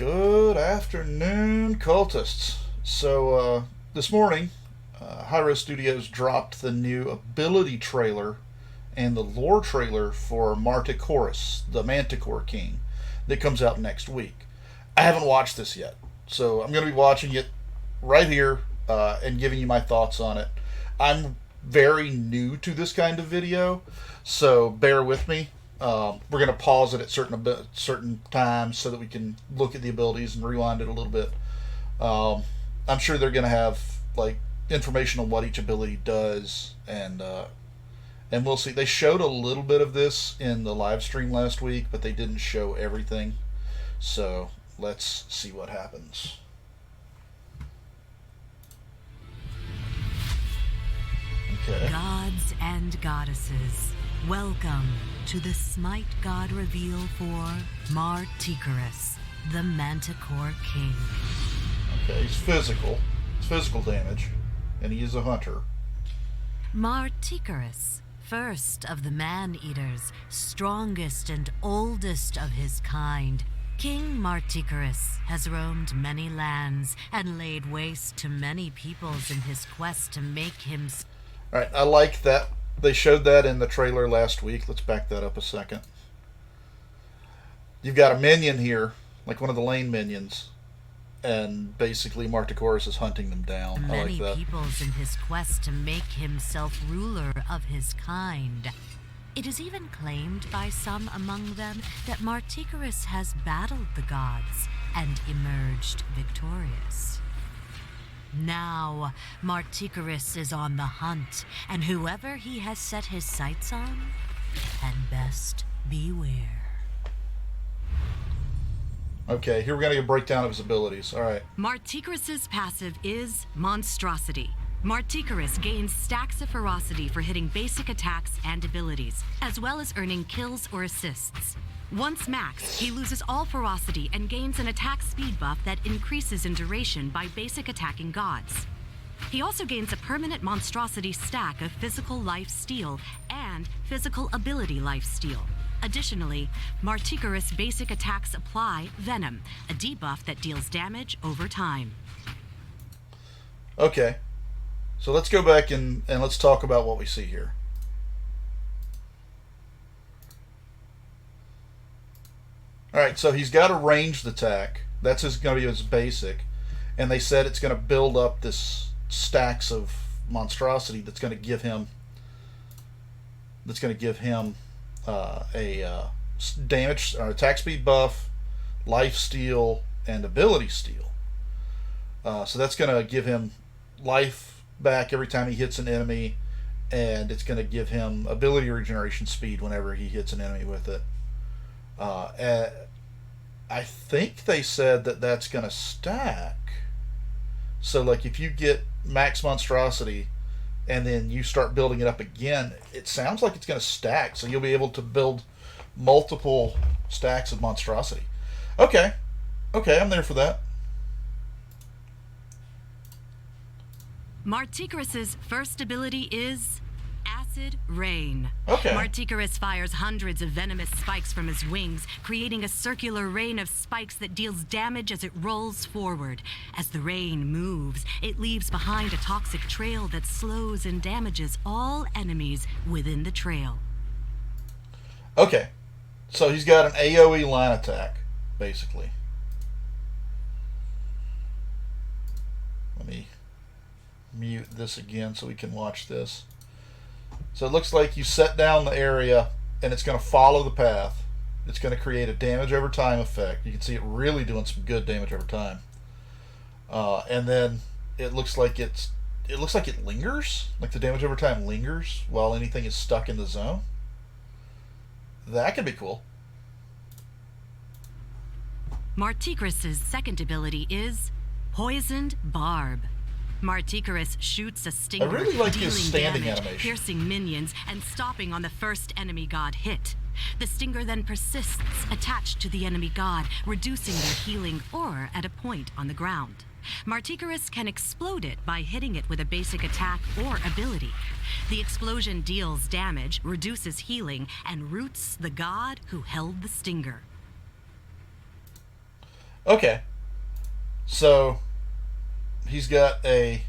Good afternoon, cultists. This morning, Hyro Studios dropped the new ability trailer and the lore trailer for Martichoras, the Manticore King, that comes out next week. I haven't watched this yet, so I'm going to be watching it right here and giving you my thoughts on it. I'm very new to this kind of video, so bear with me. We're going to pause it at certain times so that we can look at the abilities and rewind it a little bit. I'm sure they're going to have like information on what each ability does, and we'll see. They showed a little bit of this in the live stream last week, but they didn't show everything. So let's see what happens. Okay. Gods and goddesses, welcome to the Smite God reveal for Martichoras, the Manticore King. Okay, he's physical. It's physical damage, and he is a hunter. Martichoras, first of the man-eaters, strongest and oldest of his kind, King Martichoras has roamed many lands and laid waste to many peoples in his quest to make him... Alright, I like that. They showed that in the trailer last week. Let's back that up a second. You've got a minion here, like one of the lane minions, and basically Martichoras is hunting them down. I like that. Many peoples in his quest to make himself ruler of his kind. It is even claimed by some among them that Martichoras has battled the gods and emerged victorious. Now, Martichoras is on the hunt, and whoever he has set his sights on had best beware. Okay, here we're going to get a breakdown of his abilities. Alright. Martichoras' passive is Monstrosity. Martichoras gains stacks of ferocity for hitting basic attacks and abilities, as well as earning kills or assists. Once maxed, he loses all ferocity and gains an attack speed buff that increases in duration by basic attacking gods. He also gains a permanent monstrosity stack of physical life steal and physical ability life steal. Additionally, Martichoras basic attacks apply Venom, a debuff that deals damage over time. Okay. So let's go back and let's talk about what we see here. Alright, so he's got a ranged attack. That's going to be his basic. And they said it's going to build up this stacks of monstrosity that's going to give him a damage or attack speed buff, life steal, and ability steal. So that's going to give him life back every time he hits an enemy, and it's going to give him ability regeneration speed whenever he hits an enemy with it. I think they said that that's going to stack. So, like, if you get max monstrosity and then you start building it up again, it sounds like it's going to stack. So you'll be able to build multiple stacks of monstrosity. Okay. Okay, I'm there for that. Martichoras' first ability is Acid Rain. Okay. Martichoras fires hundreds of venomous spikes from his wings, creating a circular rain of spikes that deals damage as it rolls forward. As the rain moves, it leaves behind a toxic trail that slows and damages all enemies within the trail. Okay. So he's got an AoE line attack, basically. Let me mute this again so we can watch this. So it looks like you set down the area and it's going to follow the path. It's going to create a damage over time effect. You can see it really doing some good damage over time. And then it looks like it lingers, like the damage over time lingers while anything is stuck in the zone. That could be cool. Martichoras' second ability is Poisoned Barb. Martichoras shoots a stinger, I really like his dealing standing damage, animation. piercing minions, and stopping on the first enemy god hit. The stinger then persists, attached to the enemy god, reducing their healing or at a point on the ground. Martichoras can explode it by hitting it with a basic attack or ability. The explosion deals damage, reduces healing, and roots the god who held the stinger. Okay, so he's got a.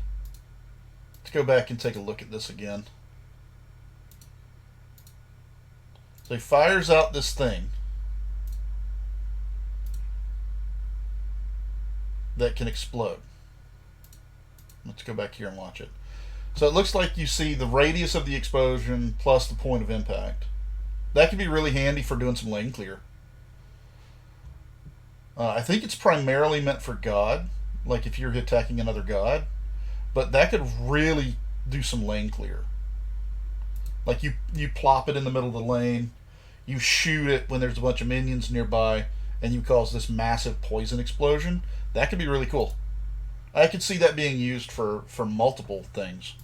Let's go back and take a look at this again. So he fires out this thing that can explode. Let's go back here and watch it. So it looks like you see the radius of the explosion plus the point of impact. That could be really handy for doing some lane clear. I think it's primarily meant for God, like if you're attacking another God, but that could really do some lane clear. Like you plop it in the middle of the lane, you shoot it when there's a bunch of minions nearby, and you cause this massive poison explosion. That could be really cool. I could see that being used for multiple things.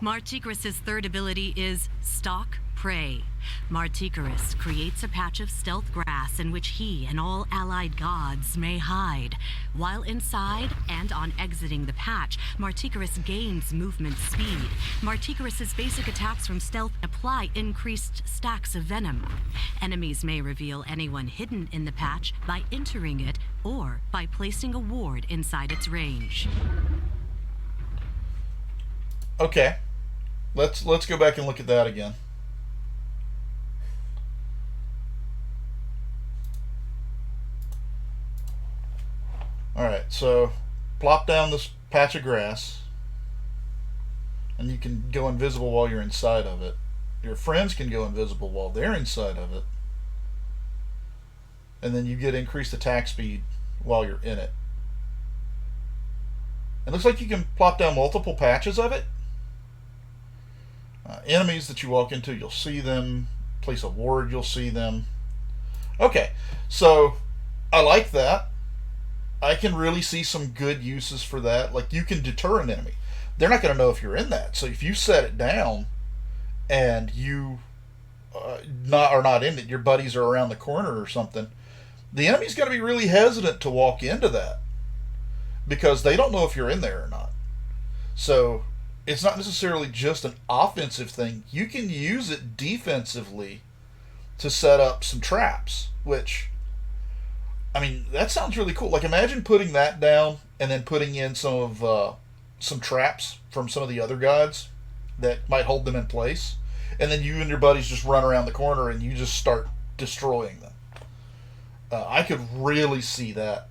Martichoras' third ability is Stalk Prey. Martichoras creates a patch of stealth grass in which he and all allied gods may hide. While inside and on exiting the patch, Martichoras gains movement speed. Martichoras' basic attacks from stealth apply increased stacks of venom. Enemies may reveal anyone hidden in the patch by entering it or by placing a ward inside its range. Okay. Let's go back and look at that again. Alright, so plop down this patch of grass, and you can go invisible while you're inside of it. Your friends can go invisible while they're inside of it. And then you get increased attack speed while you're in it. It looks like you can plop down multiple patches of it. Enemies that you walk into, you'll see them. Place a ward, you'll see them. Okay, so I like that. I can really see some good uses for that. Like, you can deter an enemy. They're not going to know if you're in that. So if you set it down and you are not in it, your buddies are around the corner or something, the enemy's going to be really hesitant to walk into that because they don't know if you're in there or not. So it's not necessarily just an offensive thing. You can use it defensively to set up some traps, which, I mean, that sounds really cool. Like, imagine putting that down and then putting in some traps from some of the other gods that might hold them in place, and then you and your buddies just run around the corner and you just start destroying them. I could really see that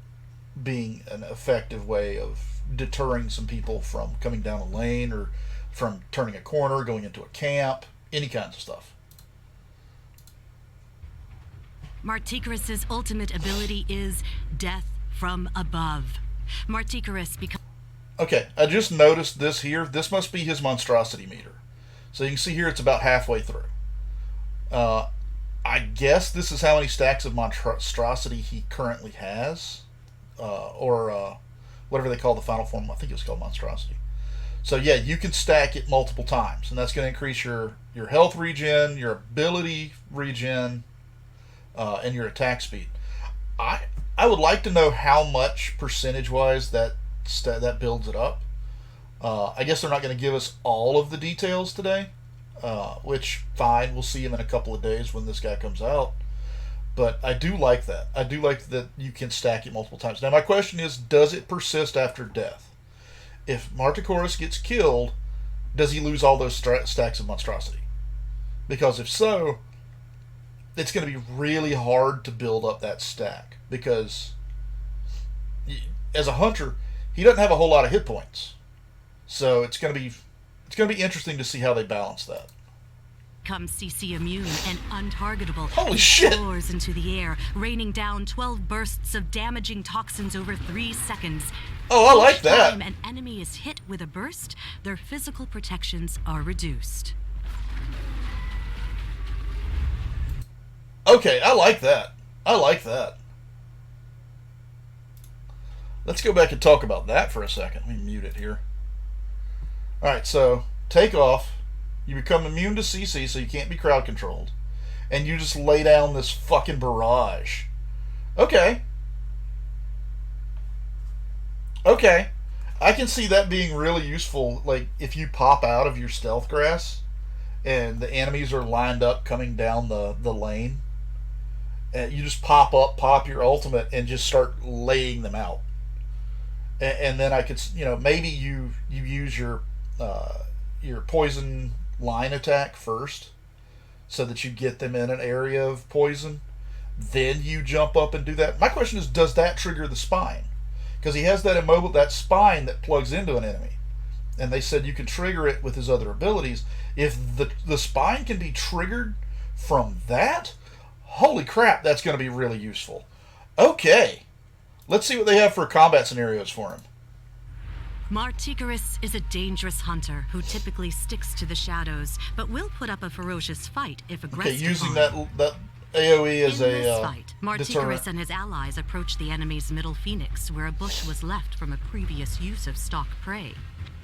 being an effective way of deterring some people from coming down a lane or from turning a corner, going into a camp, any kinds of stuff. Martichoras' ultimate ability is Death from Above. Martichoras becomes... Okay, I just noticed this here. This must be his monstrosity meter. So you can see here it's about halfway through. I guess this is how many stacks of monstrosity he currently has. Or whatever they call the final form. I think it's called monstrosity. So yeah, you can stack it multiple times. And that's going to increase your health regen, your ability regen, and your attack speed. I would like to know how much percentage-wise that builds it up. I guess they're not going to give us all of the details today, which, fine, we'll see them in a couple of days when this guy comes out. But I do like that. I do like that you can stack it multiple times. Now my question is, does it persist after death? If Martichoras gets killed, does he lose all those stacks of monstrosity? Because if so, it's going to be really hard to build up that stack. Because as a hunter, he doesn't have a whole lot of hit points. So it's going to be interesting to see how they balance that. Becomes CC immune and untargetable. Holy He shit! soars into the air, raining down 12 bursts of damaging toxins over 3 seconds. Oh, I like Each that. time an enemy is hit with a burst, their physical protections are reduced. Okay, I like that. I like that. Let's go back and talk about that for a second. Let me mute it here. Alright, so take off. You become immune to CC, so you can't be crowd controlled. And you just lay down this fucking barrage. Okay. Okay. I can see that being really useful, like, if you pop out of your stealth grass and the enemies are lined up coming down the lane. And you just pop your ultimate, and just start laying them out. And then I could, maybe you use your poison line attack first, so that you get them in an area of poison. Then you jump up and do that. My question is, does that trigger the spine? Because he has that spine that plugs into an enemy, and they said you can trigger it with his other abilities. If the spine can be triggered from that, holy crap, that's going to be really useful. Okay, let's see what they have for combat scenarios for him. Martichoras is a dangerous hunter who typically sticks to the shadows, but will put up a ferocious fight if aggressed Okay, using upon. that AOE as In a this fight, deterrent. Martichoras and his allies approach the enemy's middle phoenix, where a bush was left from a previous use of stalk prey.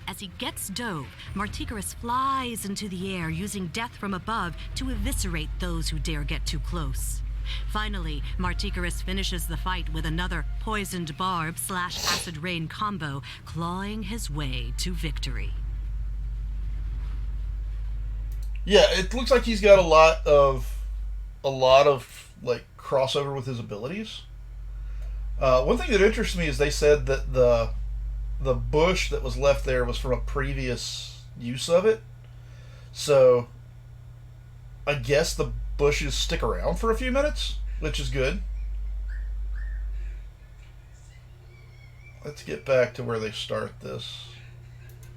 As he gets dove, Martichoras flies into the air, using death from above to eviscerate those who dare get too close. Finally, Martichoras finishes the fight with another poisoned barb / acid rain combo, clawing his way to victory. Yeah, it looks like he's got a lot of like crossover with his abilities. One thing that interests me is they said that the bush that was left there was from a previous use of it. So I guess the bushes stick around for a few minutes, which is good. Let's get back to where they start this.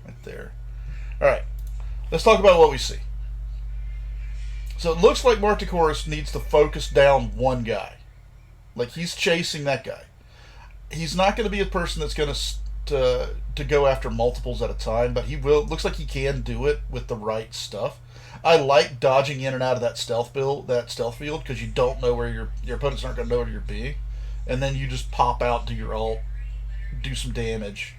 Right there. Alright. Let's talk about what we see. So it looks like Martichoras needs to focus down one guy. Like, he's chasing that guy. He's not going to be a person that's going to go after multiples at a time, but he will. Looks like he can do it with the right stuff. I like dodging in and out of that stealth field, because you don't know where your opponents aren't going to know where you're being, and then you just pop out, do your ult, do some damage,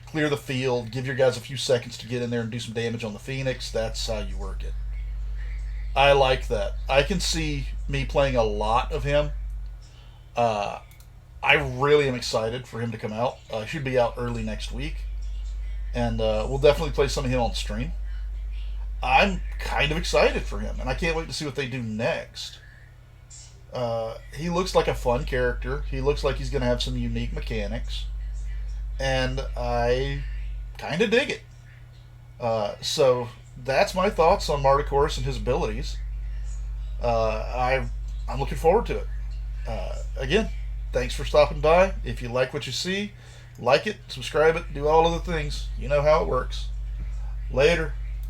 clear the field, give your guys a few seconds to get in there and do some damage on the Phoenix. That's how you work it. I like that. I can see me playing a lot of him. I really am excited for him to come out. He should be out early next week, and we'll definitely play some of him on stream. I'm kind of excited for him, and I can't wait to see what they do next. He looks like a fun character. He looks like he's going to have some unique mechanics, and I kind of dig it. So that's my thoughts on Martichoras and his abilities. I'm looking forward to it. Again, thanks for stopping by. If you like what you see, like it, subscribe it, do all of the things. You know how it works. Later.